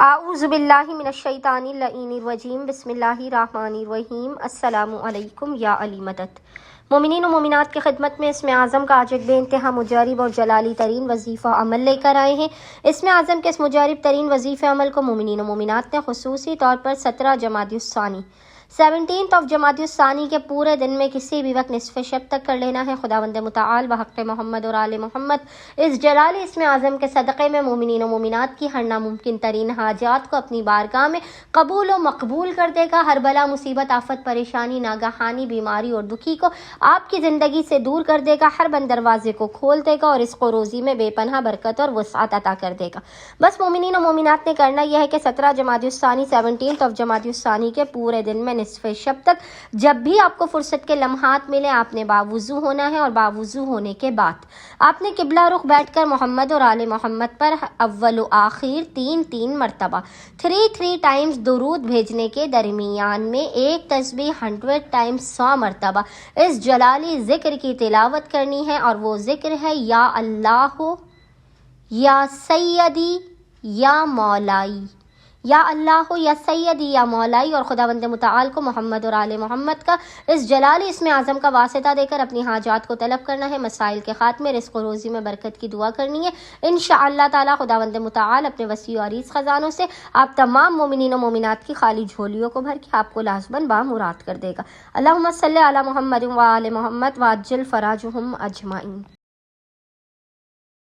اعوذ باللہ من الشیطان اللعین الرجیم بسم اللہ الرحمن الرحیم السلام علیکم یا علی مدد۔ مومنین و مومنات کی خدمت میں اسم اعظم کا آج ایک بے انتہا مجرب اور جلالی ترین وظیفہ عمل لے کر آئے ہیں۔ اسم اعظم کے اس مجرب ترین وظیفہ عمل کو مومنین و مومنات نے خصوصی طور پر 17 جمادی الثانی 17 جمادی الثانی کے پورے دن میں کسی بھی وقت نصف شب تک کر لینا ہے۔ خداوند متعال بحق محمد اور آل محمد اس جلالی اسم اعظم کے صدقے میں مومنین و مومنات کی ہر ناممکن ترین حاجات کو اپنی بارگاہ میں قبول و مقبول کر دے گا۔ ہر بلا مصیبت آفت پریشانی ناگہانی بیماری اور دکھی کو آپ کی زندگی سے دور کر دے گا۔ ہر بند دروازے کو کھول دے گا اور رزق و روزی میں بے پناہ برکت اور وسعت عطا کر دے گا۔ بس مومنین و مومنات نے کرنا یہ ہے کہ 17 جمادی الثانی 17 جمادی الثانی کے پورے دن میں نصف شب تک جب بھی آپ کو فرصت کے لمحات ملے آپ نے باوضو ہونا ہے، اور باوضو ہونے کے بعد آپ نے قبلہ رخ بیٹھ کر محمد اور آل محمد پر اول و آخر 3 مرتبہ 3 ٹائمز درود بھیجنے کے درمیان میں ایک تسبیح 100 ٹائمز 100 مرتبہ اس جلالی ذکر کی تلاوت کرنی ہے، اور وہ ذکر ہے یا اللہ یا سیدی یا مولائی، یا اللہ یا سیدی یا مولائی، اور خداوند متعال کو محمد اور آل محمد کا اس جلالی اسم اعظم کا واسطہ دے کر اپنی حاجات کو طلب کرنا ہے، مسائل کے خاتمے رزق و روزی میں برکت کی دعا کرنی ہے۔ انشاءاللہ تعالی خداوند متعال اپنے وسیع و عریض خزانوں سے آپ تمام مومنین و مومنات کی خالی جھولیوں کو بھر کے آپ کو لازماً بامراد کر دے گا۔ اللہم صلی علی محمد و آل محمد وعجل فراجہم اجمعین۔